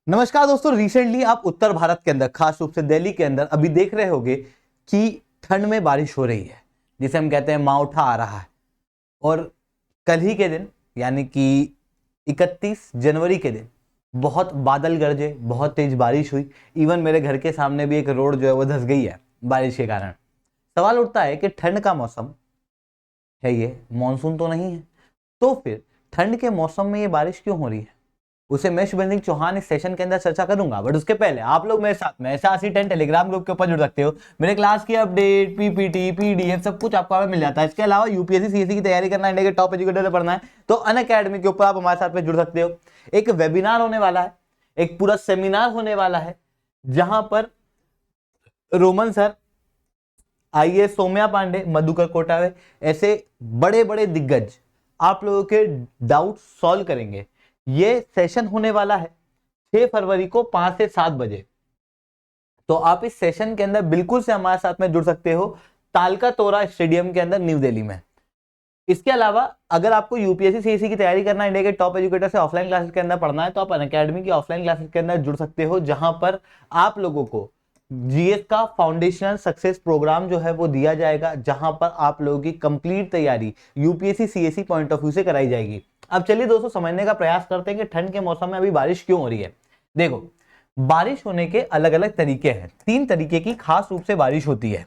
नमस्कार दोस्तों, रिसेंटली आप उत्तर भारत के अंदर, खास रूप से दिल्ली के अंदर अभी देख रहे होंगे कि ठंड में बारिश हो रही है, जिसे हम कहते हैं मावठा आ रहा है। और कल ही के दिन यानी कि 31 जनवरी के दिन बहुत बादल गरजे, बहुत तेज बारिश हुई। इवन मेरे घर के सामने भी एक रोड जो है वो धंस गई है बारिश के कारण। सवाल उठता है कि ठंड का मौसम है, ये मानसून तो नहीं है, तो फिर ठंड के मौसम में ये बारिश क्यों हो रही है, उसे मैं शुभेंद्र सिंह चौहान इस सेशन के अंदर चर्चा करूंगा। बट उसके पहले आप लोग मेरे साथ में SA10 टेलीग्राम ग्रुप के ऊपर जुड़ सकते हो। मेरे क्लास की अपडेट, PPT, PDF सब कुछ आपको मिल जाता है। इसके अलावा UPSC CSE की तैयारी करना है, इंडिया के टॉप एजुकेटर से पढ़ना है, तो अनअकैडमी के ऊपर आप हमारे साथ में जुड़ सकते हो। एक वेबिनार होने वाला है, एक पूरा सेमिनार होने वाला है, जहां पर रोमन सर, IAS सौम्या पांडे, मधुकर कोटावे, ऐसे बड़े बड़े दिग्गज आप लोगों के डाउट सॉल्व करेंगे। ये सेशन होने वाला है 6 फरवरी को 5 से 7 बजे। तो आप इस सेशन के अंदर बिल्कुल से हमारे साथ में जुड़ सकते हो, तालका तोरा स्टेडियम के अंदर, न्यू दिल्ली में। इसके अलावा अगर आपको UPSC CSE की तैयारी करना है, इंडिया के टॉप एजुकेटर से ऑफलाइन क्लासेस के अंदर पढ़ना है, तो आप अनअकैडमी की ऑफलाइन क्लासेस के अंदर जुड़ सकते हो, जहां पर आप लोगों को GS का फाउंडेशनल सक्सेस प्रोग्राम जो है वो दिया जाएगा, जहां पर आप लोगों की कंप्लीट तैयारी UPSC CSE point of view से कराई जाएगी। अब चलिए दोस्तों, समझने का प्रयास करते हैं कि ठंड के मौसम में अभी बारिश क्यों हो रही है। देखो, बारिश होने के अलग अलग तरीके हैं। 3 तरीके की खास रूप से बारिश होती है।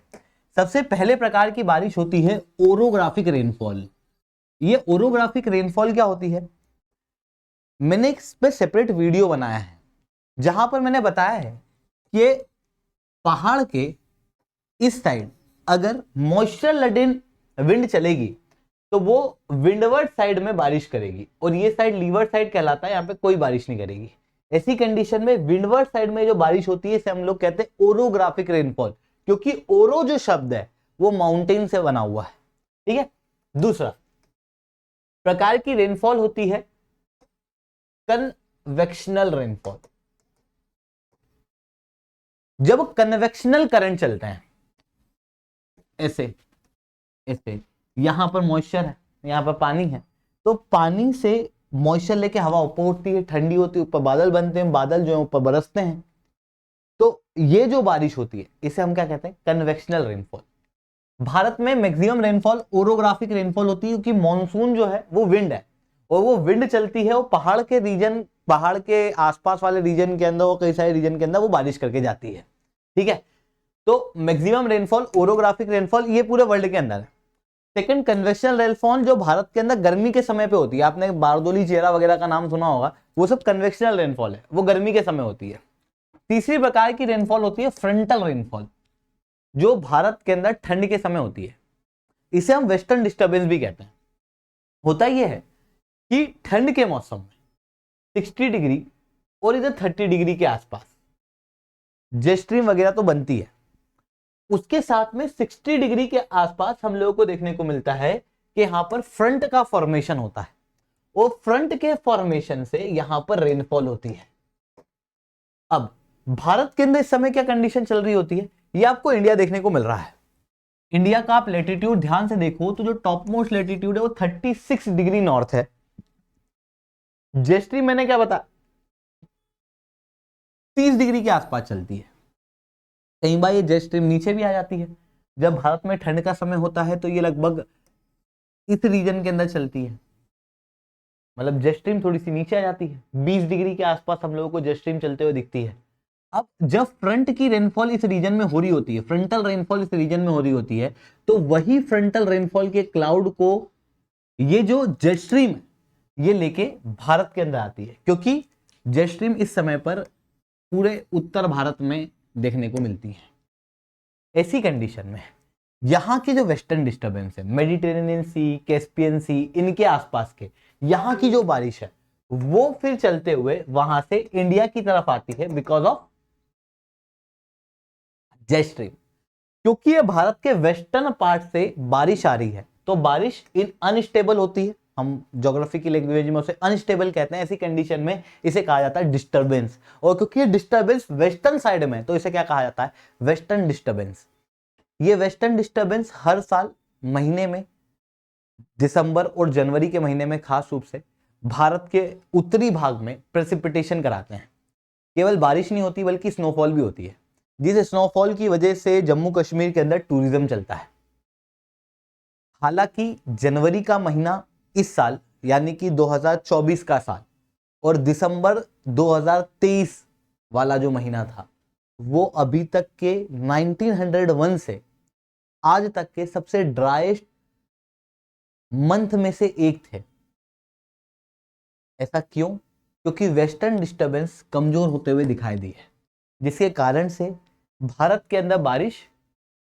सबसे पहले प्रकार की बारिश होती है ओरोग्राफिक रेनफॉल। ये ओरोग्राफिक रेनफॉल क्या होती है, मैंने इस पे सेपरेट वीडियो बनाया है, जहां पर मैंने बताया है कि पहाड़ के इस साइड अगर मॉइस्चर लडेन विंड चलेगी तो वो विंडवर्ड साइड में बारिश करेगी, और ये साइड लीवर्ड साइड कहलाता है, यहाँ पे कोई बारिश नहीं करेगी। ऐसी कंडीशन में विंडवर्ड साइड में जो बारिश होती है, इसे हम लोग कहते हैं ओरोग्राफिक रेनफॉल, क्योंकि ओरो जो शब्द है वो माउंटेन से बना हुआ है। ठीक है। दूसरा प्रकार की रेनफॉल होती है कन्वेक्शनल रेनफॉल। जब कन्वेक्शनल करंट चलते हैं, ऐसे ऐसे, यहां पर मॉइस्चर है, यहां पर पानी है, तो पानी से मॉइस्चर लेके हवा ऊपर उठती है, ठंडी होती है, ऊपर बादल बनते हैं, बादल जो है ऊपर बरसते हैं, तो ये जो बारिश होती है इसे हम क्या कहते हैं, कन्वेक्शनल रेनफॉल। भारत में मैक्सिमम रेनफॉल ओरोग्राफिक रेनफॉल होती है, क्योंकि मॉनसून जो है वो विंड है, और वो विंड चलती है, वो पहाड़ के रीजन, पहाड़ के आसपास वाले रीजन के अंदर, वो कई सारे रीजन के अंदर वो बारिश करके जाती है। ठीक है। तो मैक्सिमम रेनफॉल ओरोग्राफिक रेनफॉल ये पूरे वर्ल्ड के अंदर है। सेकंड, कन्वेक्शनल रेनफॉल जो भारत के अंदर गर्मी के समय पे होती है, आपने बारदोली, चेहरा वगैरह का नाम सुना होगा, वो सब कन्वेक्शनल रेनफॉल है, वो गर्मी के समय होती है। तीसरी प्रकार की रेनफॉल होती है फ्रंटल रेनफॉल, जो भारत के अंदर ठंड के समय होती है। इसे हम वेस्टर्न डिस्टर्बेंस भी कहते हैं। होता यह है कि ठंड के मौसम में 60 डिग्री और इधर 30 डिग्री के आसपास जेट स्ट्रीम वगैरह तो बनती है, उसके साथ में 60 डिग्री के आसपास हम लोगों को देखने को मिलता है कि यहां पर फ्रंट का फॉर्मेशन होता है, और फ्रंट के फॉर्मेशन से यहां पर रेनफॉल होती है। अब भारत के अंदर इस समय क्या कंडीशन चल रही होती है, ये आपको इंडिया देखने को मिल रहा है। इंडिया का आप लेटीट्यूड ध्यान से देखो तो जो टॉप मोस्ट लेटीट्यूड है वो 36 डिग्री नॉर्थ है। जेट स्ट्रीम मैंने क्या बता, 30 डिग्री के आसपास चलती है। कई बार ये जेट स्ट्रीम नीचे भी आ जाती है। जब भारत में ठंड का समय होता है तो ये लगभग इस रीजन के अंदर चलती है, मतलब जेट स्ट्रीम थोड़ी सी नीचे आ जाती है, 20 डिग्री के आसपास हम लोगों को जेट स्ट्रीम चलते हुए दिखती है। अब जब फ्रंट की रेनफॉल इस रीजन में हो रही होती है, फ्रंटल रेनफॉल इस रीजन में हो रही होती है, तो वही फ्रंटल रेनफॉल के क्लाउड को ये जो जेट स्ट्रीम है ये लेके भारत के अंदर आती है, क्योंकि जेट स्ट्रीम इस समय पर पूरे उत्तर भारत में देखने को मिलती है। ऐसी कंडीशन में यहां के जो वेस्टर्न डिस्टर्बेंस है, मेडिटेरेनियन सी, कैस्पियन सी, इनके आसपास के यहां की जो बारिश है वो फिर चलते हुए वहां से इंडिया की तरफ आती है, बिकॉज ऑफ जेट स्ट्रीम। क्योंकि ये भारत के वेस्टर्न पार्ट से बारिश आ रही है, तो बारिश इन अनस्टेबल होती है, हम ज्योग्राफी की लैंग्वेज में उसे अनस्टेबल कहते हैं। ऐसी कंडीशन में इसे कहा जाता है डिस्टर्बेंस, और क्योंकि ये डिस्टर्बेंस वेस्टर्न साइड में, तो इसे क्या कहा जाता है, वेस्टर्न डिस्टर्बेंस। ये वेस्टर्न डिस्टर्बेंस हर साल महीने में, दिसंबर और जनवरी के महीने में खास रूप से भारत के उत्तरी भाग में प्रेसिपिटेशन कराते हैं। केवल बारिश नहीं होती बल्कि स्नोफॉल भी होती है, जिस स्नोफॉल की वजह से जम्मू कश्मीर के अंदर टूरिज्म चलता है। हालांकि जनवरी का महीना इस साल यानी कि 2024 का साल और दिसंबर 2023 वाला जो महीना था वो अभी तक के 1901 से आज तक के सबसे ड्राइस्ट मंथ में से एक थे। ऐसा क्यों? क्योंकि वेस्टर्न डिस्टर्बेंस कमजोर होते हुए दिखाई दी है, जिसके कारण से भारत के अंदर बारिश,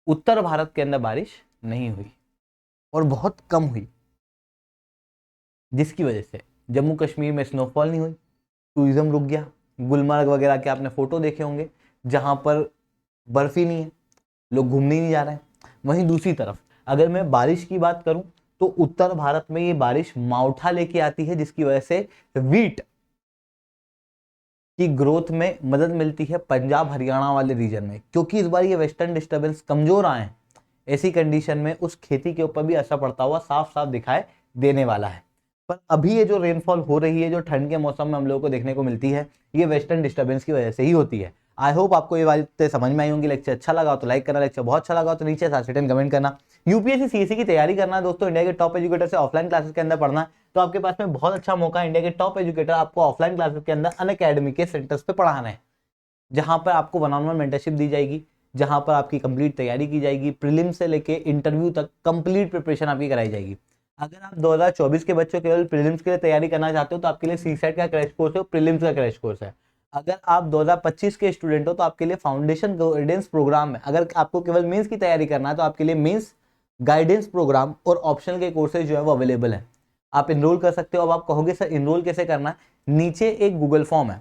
उत्तर भारत के अंदर बारिश नहीं हुई और बहुत कम हुई, जिसकी वजह से जम्मू कश्मीर में स्नोफॉल नहीं हुई, टूरिज्म रुक गया। गुलमर्ग वगैरह के आपने फोटो देखे होंगे जहां पर बर्फ ही नहीं है, लोग घूमने ही नहीं जा रहे हैं। वहीं दूसरी तरफ अगर मैं बारिश की बात करूं तो उत्तर भारत में ये बारिश मावठा लेके आती है, जिसकी वजह से वीट की ग्रोथ में मदद मिलती है पंजाब हरियाणा वाले रीजन में, क्योंकि इस बार ये वेस्टर्न डिस्टर्बेंस कमजोर आए हैं। ऐसी कंडीशन में उस खेती के ऊपर भी असर पड़ता हुआ साफ साफ दिखाई देने वाला है। पर अभी ये जो रेनफॉल हो रही है, जो ठंड के मौसम में हम लोगों को देखने को मिलती है, ये वेस्टर्न डिस्टर्बेंस की वजह से ही होती है। आई होप आपको ये बातें समझ में आई होंगी। लेक्चर अच्छा लगा तो लाइक करना, लेक्चर बहुत अच्छा लगा तो नीचे साथ कमेंट करना। यूपीएससी सीएससी की तैयारी करना है दोस्तों, इंडिया के टॉप एजुकेटर से ऑफलाइन क्लासेस के अंदर पढ़ना है तो आपके पास में बहुत अच्छा मौका है। इंडिया के टॉप एजुकेटर आपको ऑफलाइन क्लासेस के अंदर अनअकैडमी के सेंटर्स पे पढ़ाना है, जहां पर आपको वन ऑन वन मेंटरशिप दी जाएगी, जहां पर आपकी कंप्लीट तैयारी की जाएगी, प्रीलिम से लेके इंटरव्यू तक कंप्लीट प्रिपरेशन आपकी कराई जाएगी। अगर आप 2024 के बच्चों केवल प्रीलिम्स के लिए तैयारी करना चाहते हो तो आपके लिए सीसेट का क्रैश कोर्स है, प्रीलिम्स का क्रैश कोर्स है। अगर आप 2025 के स्टूडेंट हो तो आपके लिए फाउंडेशन गाइडेंस प्रोग्राम है। अगर आपको केवल मेंस की तैयारी करना है तो आपके लिए मेंस गाइडेंस प्रोग्राम और ऑप्शनल के कोर्सेज जो है वो अवेलेबल है, आप इनरोल कर सकते हो। अब आप कहोगे सर इनरोल कैसे करना है? नीचे एक गूगल फॉर्म है,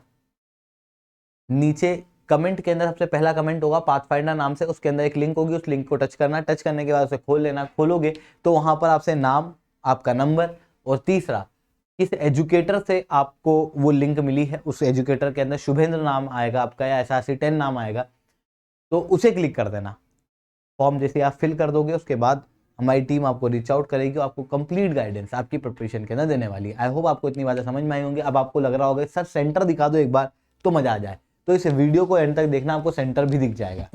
नीचे कमेंट के अंदर सबसे पहला कमेंट होगा पाथफाइंडर नाम से, उसके अंदर एक लिंक होगी, उस लिंक को टच करना, टच करने के बाद उसे खोल लेना। खोलोगे तो वहां पर आपसे नाम, आपका नंबर और तीसरा किस एजुकेटर से आपको वो लिंक मिली है, उस एजुकेटर के अंदर शुभेंद्र नाम आएगा आपका या एसआरसी 10 नाम आएगा, तो उसे क्लिक कर देना। फॉर्म जैसे आप फिल कर दोगे उसके बाद हमारी टीम आपको रीच आउट करेगी, आपको कंप्लीट गाइडेंस आपकी प्रिपरेशन के अंदर देने वाली है। आई होप आपको इतनी बातें समझ में आई होंगी। अब आपको लग रहा होगा सर सेंटर दिखा दो एक बार तो मजा आ जाए, तो इस वीडियो को एंड तक देखना, आपको सेंटर भी दिख जाएगा।